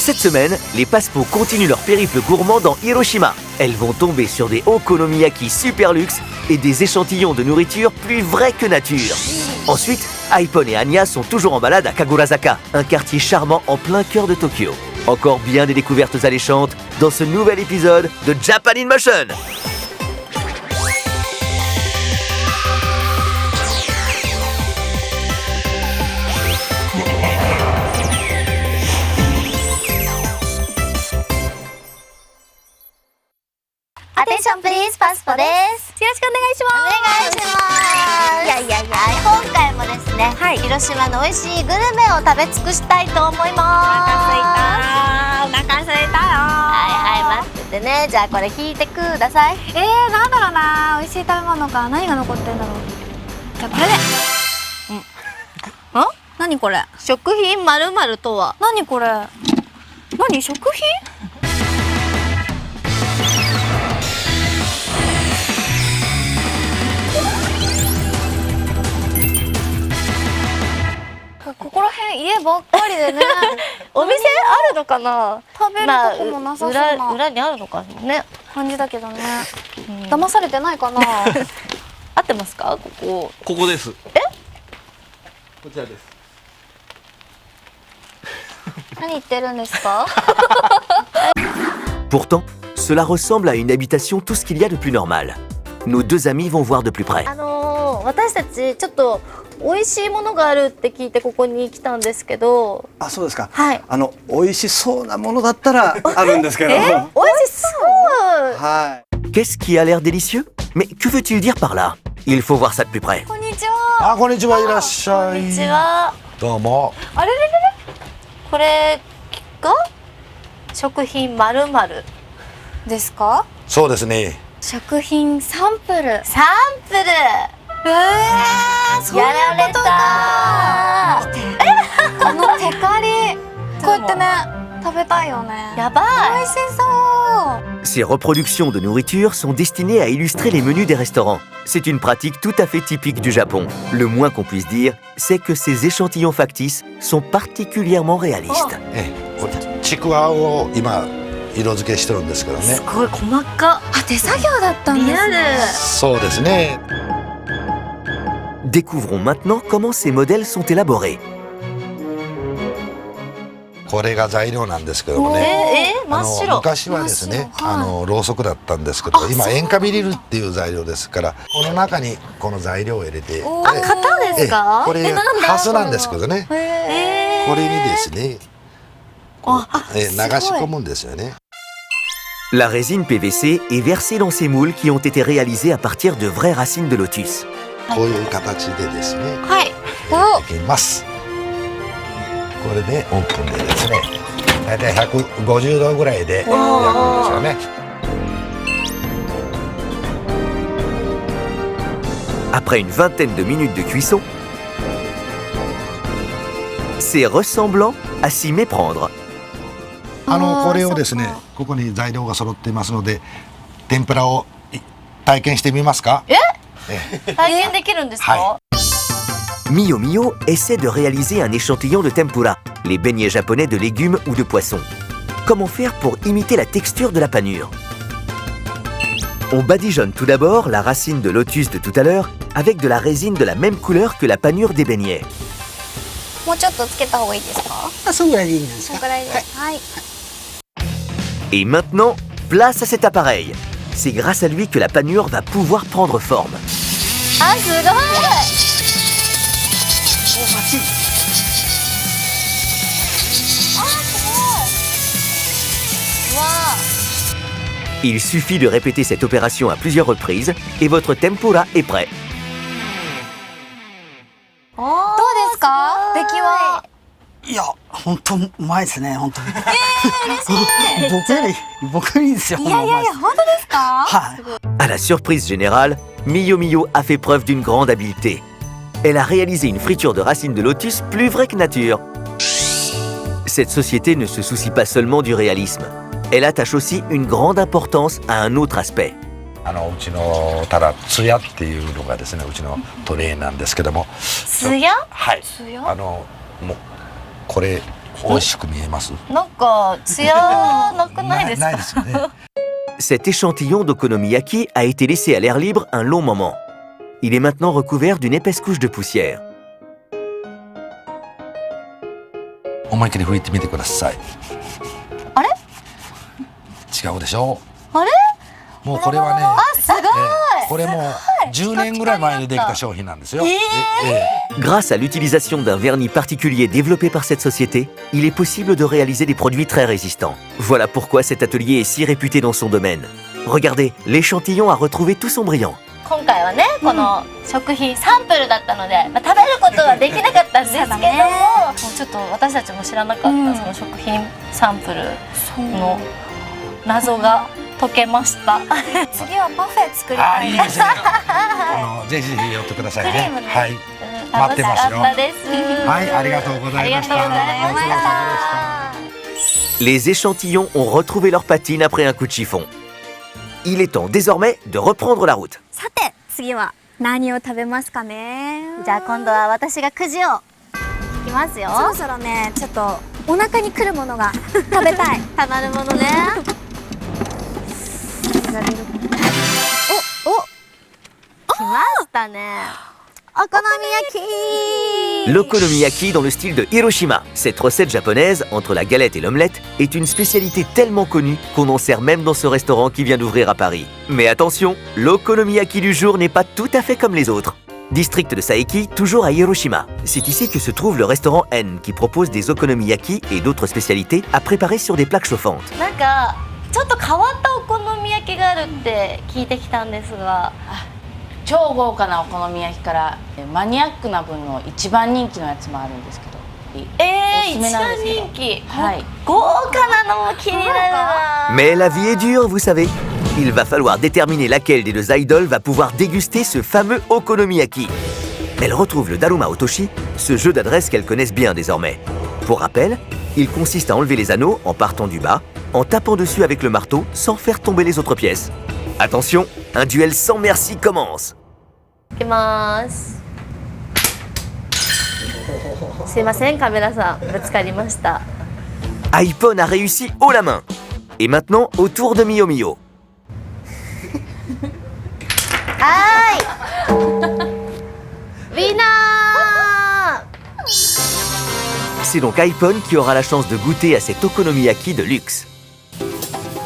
Cette semaine, les Passepots continuent leur périple gourmand dans Hiroshima. Elles vont tomber sur des okonomiyaki super luxe et des échantillons de nourriture plus vrais que nature. Ensuite, Aipon et Anya sont toujours en balade à Kagurazaka, un quartier charmant en plein cœur de Tokyo. Encore bien des découvertes alléchantes dans ce nouvel épisode de Japan in Motion. アテンションプリーズパスポです。よろしくお願いします。お願いします。はい、今回もですね、広島の美味しいグルメを食べ尽くしたいと思います。お腹すいたよ。はい、待っててね。じゃあこれ引いてください。なんだろうな、美味しい食べ物か。何が残ってんだろう。じゃあこれで。何これ。食品〇〇とは。何これ。何食品？ここら辺家ばっかりでね。お店あるのかな。食べるとこもなさそうな、裏にあるのかね。感じだけどね。騙されてないかな。合ってますか？ここです。こちらです。何言ってるんですか？ Pourtant, cela ressemble à une habitation tout ce qu'il y a de plus normal. Nos deux amis vont voir de plus près. 私たちちょっと美味しいものがあるって聞いてここに来たんですけど。あ、そうですか。はい。美味しそうなものだったらあるんですけど。美味しそう。はい。Qu'est-ce qui a l'air délicieux? Mais que veut-il dire par là? Il faut voir ça de plus près. こんにちは。あ、こんにちは。いらっしゃい。こんにちは。どうも。あれれれれ。これが食品〇〇ですか？そうですね。食品サンプル。サンプル。そういうことか。このテカリ、こうやってね、食べたいよね。やばい。美味しそう。 Ces reproductions de nourriture sont destinées à illustrer les menus des restaurants. C'est une pratique tout à fait typique du Japon. Le moins qu'on puisse dire, c'est que ces échantillons factices sont particulièrement réalistes. これちくわを今色付けしてるんですけどね。すごい細か。手作業だったんですね。そうですね。 Découvrons maintenant comment ces modèles sont élaborés. これが材料なんですけどもね。真っ白。昔はですね、ろうそくだったんですけど、今塩化ビニルっていう材料ですから、この中にこの材料を入れて、型ですか？これハスなんですけどね。これにですね、流し込むんですよね。 La résine PVC est versée dans ces moules qui ont été réalisés à partir de vraies racines de lotus. こういう形でですね。はい。できます。これでオープンでですね、だいたい150度ぐらいで焼くんですよね。Après une vingtaine de minutes de cuisson, c'est ressemblant à s'y méprendre. これをですね、ここに材料が揃っていますので、天ぷらを体験してみますか？体験できるんですかMio Mio essaie de réaliser un échantillon de tempura, les beignets japonais de légumes ou de poissons. Comment faire pour imiter la texture de la panure? On badigeonne tout d'abord la racine de lotus de tout à l'heure avec de la résine de la même couleur que la panure des beignets. もうちょっとつけた方がいいですか？そのぐらいでいいんですか？そのぐらいで。はい。 Et maintenant, place à cet appareil. C'est grâce à lui que la panure va pouvoir prendre forme. あ、すごい。Il suffit de répéter cette opération à plusieurs reprises et votre tempura est prêt. どうですか？出来は。いや、本当うまいですね、本当に。僕よりですよ。いや、本当ですか？はい。 À la surprise générale, Mio Mio a fait preuve d'une grande habileté. Elle a réalisé une friture de racines de lotus plus vraie que nature. Cette société ne se soucie pas seulement du réalisme. Elle attache aussi une grande importance à un autre aspect. うちのただツヤっていうのがですね、うちのトレイなんですけども。ツヤ？はい。もうこれ美味しく見えます？なんか艶なくないですか？ないですよね。 Cet échantillon d'okonomiyaki a été laissé à l'air libre un long moment. Il est maintenant recouvert d'une épaisse couche de poussière. 思いっきり拭いてみてください。あれ？違うでしょあれ？もうこれはね、すごい。これもう10年ぐらい前にできた商品なんですよ。Grâce à l'utilisation d'un vernis particulier développé par cette société, il est possible de réaliser des produits très résistants. Voilà pourquoi cet atelier est si réputé dans son domaine. Regardez, l'échantillon a retrouvé tout son brillant. 今回はね、この食品サンプルだったので、食べることはできなかったんですけども、もうちょっと私たちも知らなかった、その食品サンプルの謎が解けました。次はパフェ作りああ、たいいいですね。ぜひぜひ寄ってくださいね。はい。待ってますよ。楽しかったです。はい、ありがとうございました。ありがとうございました。 Les échantillons ont retrouvé leur patine après un coup de chiffon. Il est temps désormais de reprendre la route. さて次は何を食べますかね。じゃあ今度は私がくじを引きますよ。そろそろねちょっとお腹にくるものが食べたい。たまるものね。来ましたね。お好み焼き。 L'okonomiyaki dans le style de Hiroshima. Cette recette japonaise, entre la galette et l'omelette, est une spécialité tellement connue qu'on en sert même dans ce restaurant qui vient d'ouvrir à Paris. Mais attention, l'okonomiyaki du jour n'est pas tout à fait comme les autres. District de Saeki, toujours à Hiroshima. C'est ici que se trouve le restaurant N, qui propose des okonomiyaki et d'autres spécialités à préparer sur des plaques chauffantes. なんかちょっと変わったお好み焼きがあるって聞いてきたんですが。超豪華なお好み焼きからマニアックな分の一番人気のやつもあるんですけど、おすすめなんですけど、一番人気、はい、豪華なのも気になるな。 Mais la vie est dure, vous savez. Il va falloir déterminer laquelle des deux idoles va pouvoir déguster ce fameux okonomiyaki. Elle retrouve le Daruma Otoshi, ce jeu d'adresse qu'elles connaissent bien désormais. Pour rappel, il consiste à enlever les anneaux en partant du bas, en tapant dessus avec le marteau sans faire tomber les autres pièces. Attention, un duel sans merci commence. いきます。すいません、カメラさん、ぶつかりました。 Aipon a réussi haut la main. Et maintenant, au tour de Mio Mio. はーい。ウィナー。 C'est donc Aipon qui aura la chance de goûter à cet okonomiyaki de luxe.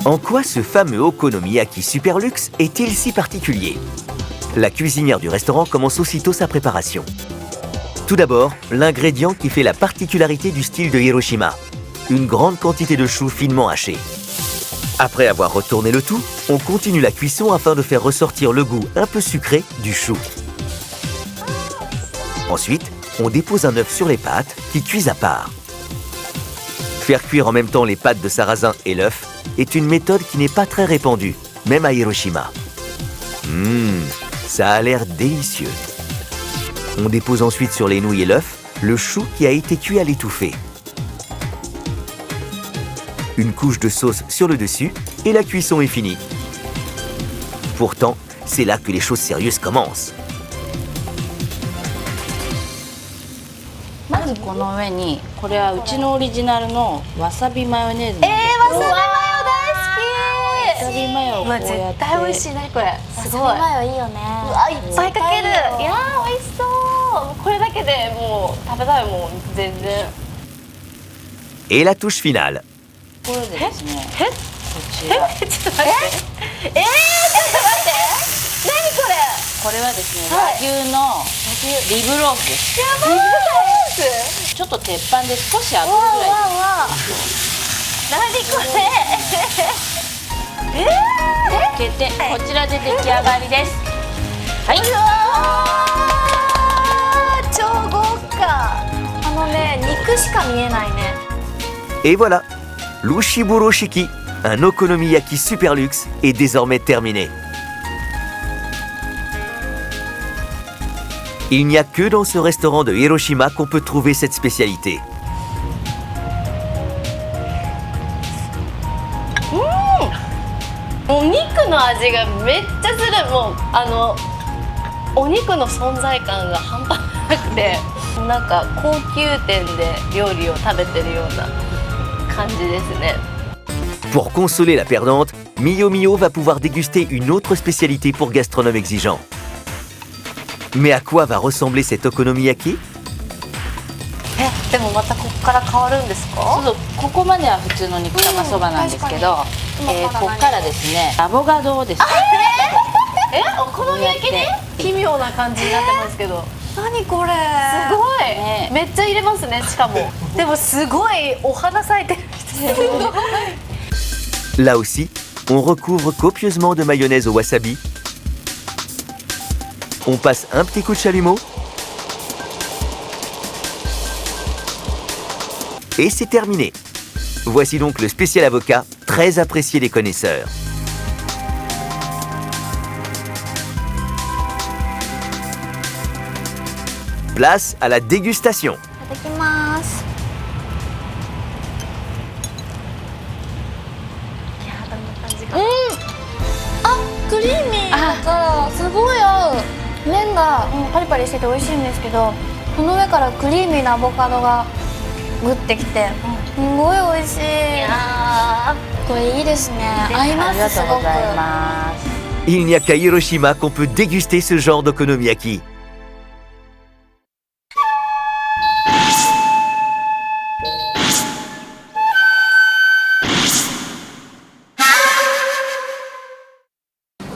En quoi ce fameux okonomiyaki super luxe est-il si particulier? La cuisinière du restaurant commence aussitôt sa préparation. Tout d'abord, l'ingrédient qui fait la particularité du style de Hiroshima, une grande quantité de choux finement hachés. Après avoir retourné le tout, on continue la cuisson afin de faire ressortir le goût un peu sucré du chou. Ensuite, on dépose un œuf sur les pâtes qui cuisent à part. Faire cuire en même temps les pâtes de sarrasin et l'œuf est une méthode qui n'est pas très répandue, même à Hiroshima. Ça a l'air délicieux. On dépose ensuite sur les nouilles et l'œuf le chou qui a été cuit à l'étouffée. Une couche de sauce sur le dessus et la cuisson est finie. Pourtant, c'est là que les choses sérieuses commencent. まずこの上にこれはうちのオリジナルのわさびマヨネーズなんですけど、わさびマヨ大好き。わさびマヨをこうやって、絶対美味しいねこれ。すごい。マヨいいよね。うわ、いっぱいかける。いやー美味しそう。これだけでもう食べたいもん全然。 Et la touche finale. これでですね、こちらちょっと待って。ちょっと待って。何これ。これはですね、和牛のリブロースです。やばい。ちょっと鉄板で少し炙るぐらいです。何これ。開けて、こちらで出来上がりです。はい。超豪華。あのね肉しか見えないね。 Et voilà, l'Ushiburo Shiki, un okonomiyaki super luxe, est désormais terminé. Il n'y a que dans ce restaurant de Hiroshima qu'on peut trouver cette spécialité. お肉の味がめっちゃする。もうお肉の存在感が半端なくてなんか高級店で料理を食べてるような感じですね。 Pour consoler la perdante, Mio Mio va pouvoir déguster une autre spécialité pour gastronomes exigeants. Mais à quoi va ressembler cet okonomiyaki? でもまたここから変わるんですか？そうそう、ここまでは普通の肉玉そばなんですけど、ここからですね、アボカドをですね、お好み焼きに奇妙な感じになってますけど、何これすごい、ねめっちゃ入れますね。しかもでもすごいお花咲いてる。 Là aussi, on recouvre copieusement de mayonnaise au wasabi. On passe un petit coup de chalumeau. Et c'est terminé. Voici donc le spécial avocat, très apprécié des connaisseurs. Place à la dégustation. いただきます。クリーミーだからすごい合う。麺がパリパリしてて美味しいんですけど、この上からクリーミーなアボカドがグッてきてすごい美味しい。これいいですね。合いまありがすすごく。とうございます。 Il n'y a qu'à Hiroshima qu'on peut déguster ce genre d'okonomiyaki.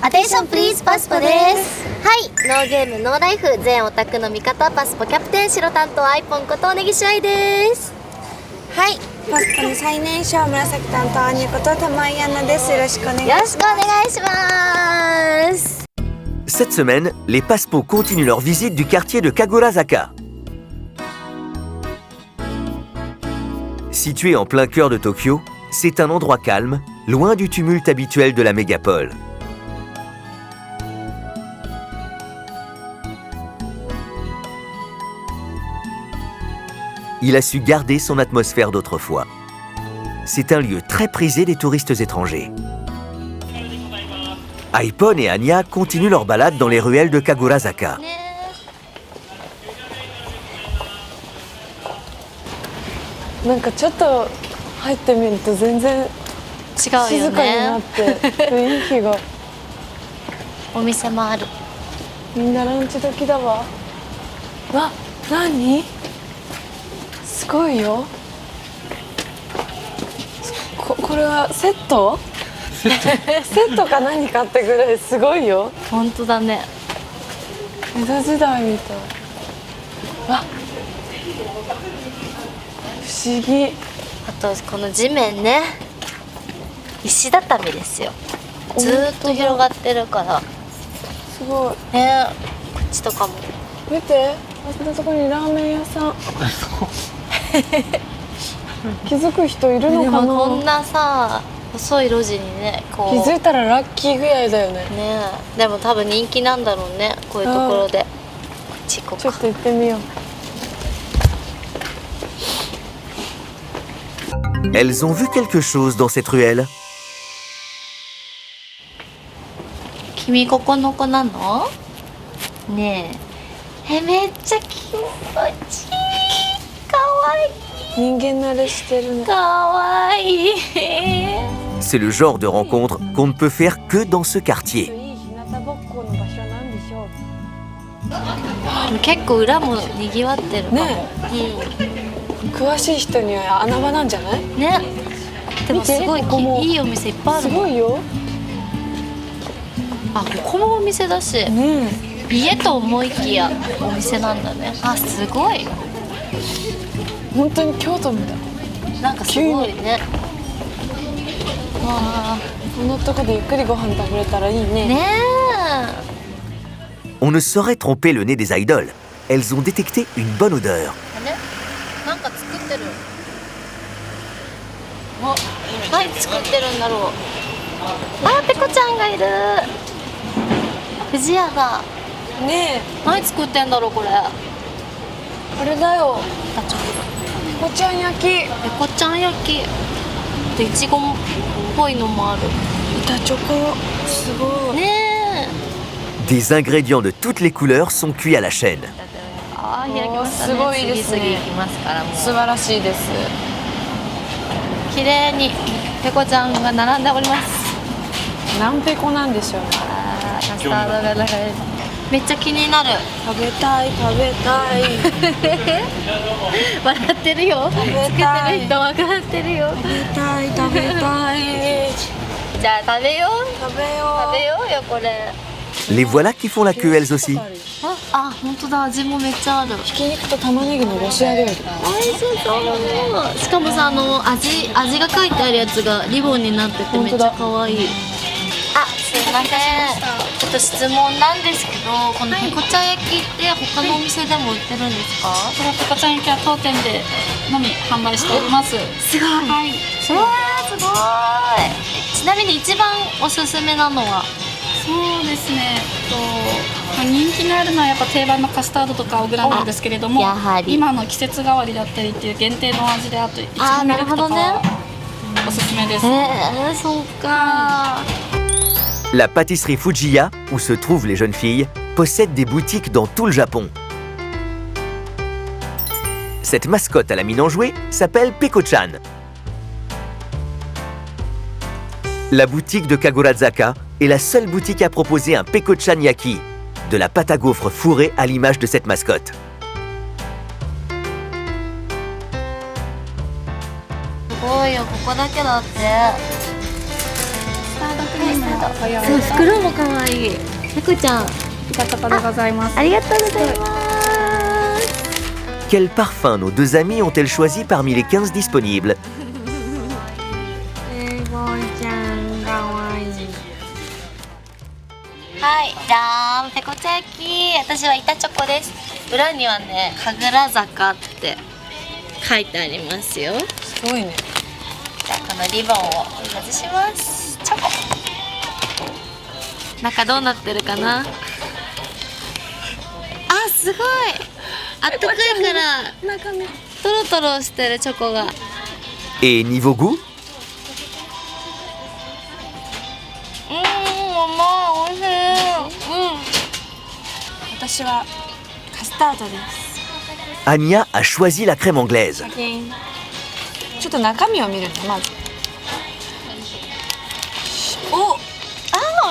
Attention please パスポです。はい、ノーゲームノーライフ全オタクの味方パスポキャプテン白担当アイポンことネギシュアイです。はい、パスポの最年少紫担当アニこと玉井アナです。よろしくお願いします。よろしくお願いします。 Cette semaine, les Passepots continuent leur visite du quartier de Kagurazaka. Situé en plein cœur de Tokyo, c'est un endroit calme, loin du tumulte habituel de la mégapole. Il a su garder son atmosphère d'autrefois. C'est un lieu très prisé des touristes étrangers. Aipon et Anya continuent leur balade dans les ruelles de Kagurazaka. なんかちょっと入ってみると全然違うよ静かになっね。て雰囲気がお店もある。みんなランチ時だわ。わ、何？すごいよ。これはセット？セットか何かってぐらいすごいよ。本当だね。江戸時代みたい。わ、不思議。あとこの地面ね、石畳ですよ。ずーっと広がってるからすごい。ね。こっちとかも。見て、あんなとこにラーメン屋さん。気づく人いるのでかな。もこんなさ細い路地にね、こう気づいたらラッキーぐらいだよね。ね。でも多分人気なんだろうね、こういうところで。こっち行こうか。ちょっと行ってみよう。 Elles ont vu quelque chose dans cette ruelle. 君ここの子なの？ねえ。めっちゃ気持ちいい。かわいい。人間慣れしてるね。かわいい。 C'est le genre de rencontre qu'on ne peut faire que dans ce quartier. いい日向ぼっこの場所なんでしょう。結構裏も賑わってるかも。ね詳しい人には穴場なんじゃない？うん。ね。でもすごい見てここもいいお店いっぱいあるすもん。ごいよ。あ、ここもお店だし。ね家と思いきやお店なんだね。あ、すごい。本当に京都みたい。なんかすごいね。わあ。こんなとこでゆっくりご飯食べれたらいいね。ね On ne saurait tromper le nez des idoles. Elles ont détecté une bonne odeur. え。なんか作ってる。お、何作ってるんだろう。あ、ペコちゃんがいる。藤屋だ。ね何作ってんだろうこれ。え、あれだよ。あ、ちょっペコちゃん焼き。とペコちゃん焼き。でいちごっぽいのもある。板チョコ。すごい。ねえ。 Des ingrédients de toutes les couleurs sont cuits à la chaîne. あー開きましたね。すごいですね次々行きますからもう素晴らしいです。綺麗にペコちゃんが並んでおります。何ペコなんでしょうね。あーカスタードが流れる。めっちゃ気になる。食べたい食べたい笑ってるよ。べつけてたいる人分かってるよ。食べたい食べたいじゃあ食べよう。食べよ食べようよこれ。 Les voilà qui font la queue elles aussi. あ、本当だ。味もめっちゃある。ひき肉と玉ねぎのロシア料理。美味しそう。しかもさ、味が書いてあるやつがリボンになっててめっちゃ可愛い。あ、すいません。ちょっと質問なんですけど、このペコちゃん焼きって他のお店でも売ってるんですか？このペコちゃん焼きは当店でのみ販売しております。すごい。はい。うわーすごい。ちなみに一番おすすめなのは？そうですね。まあ人気のあるのはやっぱ定番のカスタードとか小倉なんですけれども、やはり今の季節変わりだったりっていう限定の味であといちあーごミルクとなるほどねかおすすめです。そうか。 La pâtisserie Fujiya, où se trouvent les jeunes filles, possède des boutiques dans tout le Japon. Cette mascotte à la mine en jouet s'appelle Peko-chan. La boutique de Kagorazaka est la seule boutique à proposer un Peko-chan Yaki, de la pâte à gaufres fourrée à l'image de cette mascotte. すごいよ、ここだけだって。スタードクリームをご用意そう、して袋も可愛い。ペコちゃん、ピタチョコでございます。ありがとうございます。 Quel parfum nos deux amies ont-elles choisi parmi les 15 disponibles? はい、じゃーん、ペコちゃん焼き。私は板チョコです。裏にはね、神楽坂って書いてありますよ。すごいね。じゃあこのリボンを外します。チョコ。中どうなってるかな。あ、すごい。あったかいからトロトロしてるチョコが。 Et niveau goût? うまい、美味しい。私はカスタードです。 Anya a choisi la crème anglaise. ちょっと中身を見るね、まず。お、あ、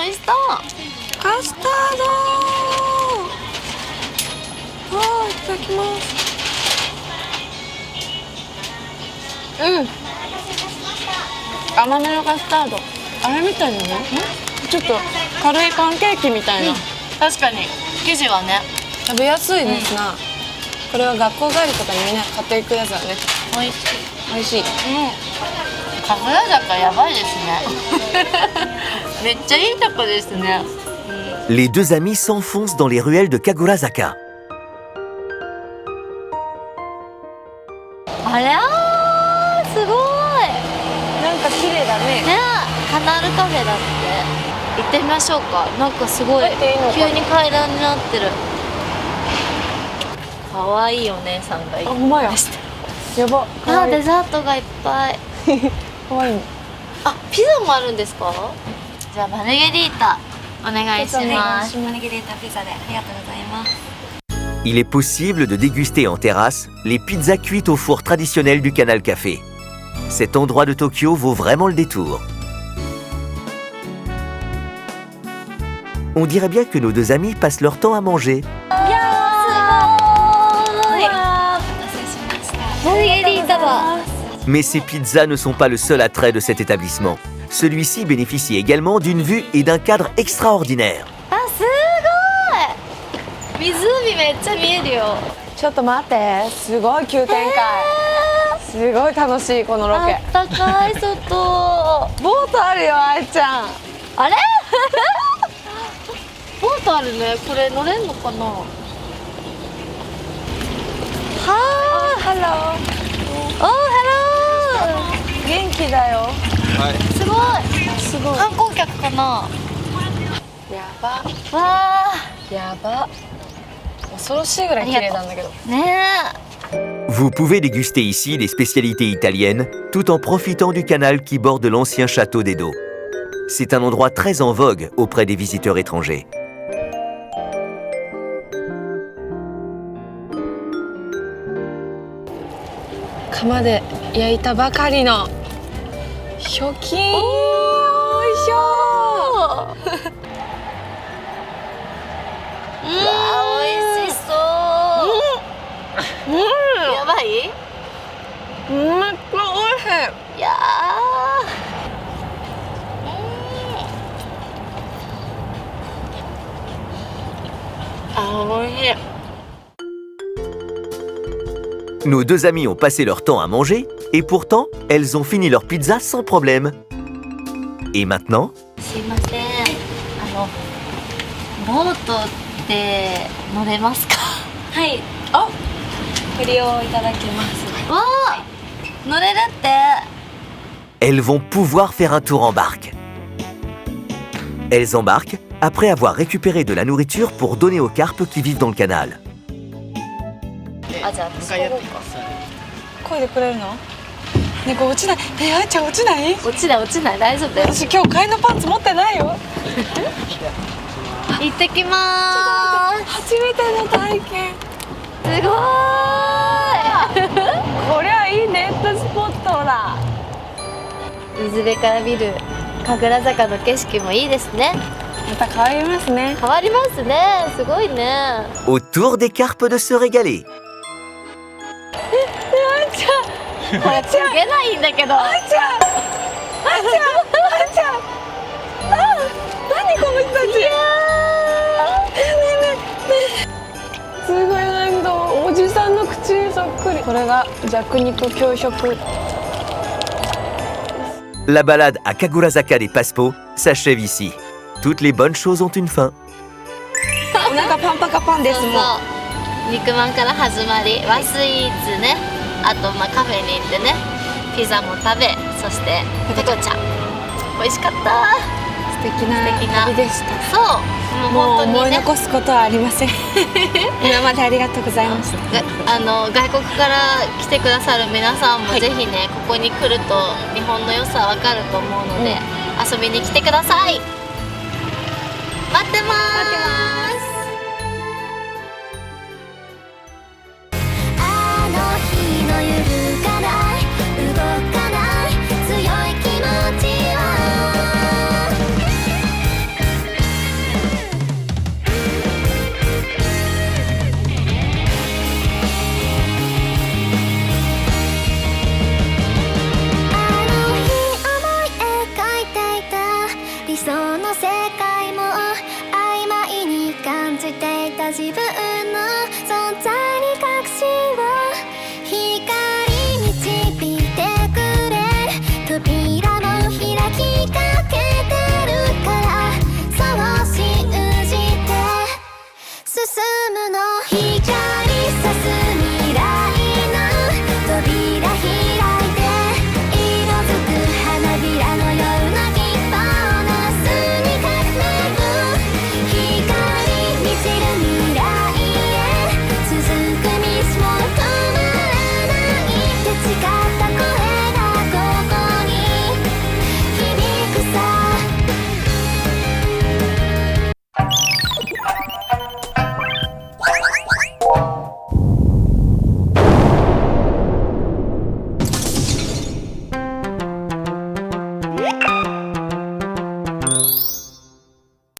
美味しそう。カスタード。わあ、いただきます。甘めのカスタード。あれみたいだね。ちょっと軽いパンケーキみたいな。確かに生地はね、食べやすいですな。これは学校帰りとかにみんな買っていくやつだね。美味しい。美味しい。神楽坂やばいですね。めっちゃいいとこですね。 Les deux amis s'enfoncent dans les ruelles de Kagorazaka. あれあー、すごい。なんか綺麗だね。ね、カナルカフェだって行ってみましょうか。なんかすごい入っていいのかな。急に階段になってる。可愛いお姉さんがいあ、る。ほんまや。やば。あ、デザートがいっぱい。かわいい。あ、ピザもあるんですか？じゃあマルゲリータお願いします。マルゲリータピザでありがとうございます。 Il est possible de déguster en terrasse les pizzas cuites au four traditionnel du Canal Café. Cet endroit de Tokyo vaut vraiment le détour. On dirait bien que nos deux amis passent leur temps à manger. マルゲリータだ。 Mais ces pizzas ne sont pas le seul attrait de cet établissement. Celui-ci bénéficie également d'une vue et d'un cadre extraordinaire. あ、すごい。湖めっちゃ見えるよ。ちょっと待って、すごい急展開。すごい楽しいこのロあケ。ったかい外。ボートあるよ、あいちゃん。あれ？ボートあるね。これ乗れんのかな？はあ、ハロおー、ハー。元気だよ。ロー。すごい。すごい。観光客かな。やば。わやば。恐ろしいぐらい綺麗なんだけど。ー、ね Vous pouvez déguster ici les spécialités italiennes tout en profitant du canal qui borde l'ancien château d'Edo. C'est un endroit très en vogue auprès des visiteurs étrangers. 窯で焼いたばかりの初期。よいしょ。美味しそう。やばい？めっちゃ美味しい。いやあ、美味しい。Nos deux amies ont passé leur temps à manger, et pourtant, elles ont fini leur pizza sans problème. Et maintenant, すいません。ボートって乗れますか？はい。あ、ご利用いただけます。わあ、乗れるって。elles vont pouvoir faire un tour en barque. Elles embarquent après avoir récupéré de la nourriture pour donner aux carpes qui vivent dans le canal. あ、じゃあ私ここか。漕いでくれるの？ね、これ落ちない。あいちゃん落ちない？落ちない落ちない、大丈夫だよ。私今日替えのパンツ持ってないよ。行ってきまーす。初めての体験。すごーい。これはいいネットスポットだ。水辺から見る神楽坂の景色もいいですね。また変わりますね。変わりますね。すごいね。 Au tour des carpes de se régaler. これつけないんだけど。あいちゃん。あ、何この人たち。すごいなんかおじさんの口にそっくり。これが弱肉強食。 La balade à Kagurazaka des Passepots s'achève ici. Toutes les bonnes choses ont une fin. お腹パンパカパンですもん。肉まんから始まり、和スイーツね。あとカフェに行ってね、ピザも食べ、そしてポテトちゃん。美味しかった。素敵な旅でした。そう。もう本当にね。思い残すことはありません。今までありがとうございました。外国から来てくださる皆さんもぜひね、ここに来ると日本の良さわかると思うので、遊びに来てください。待ってます。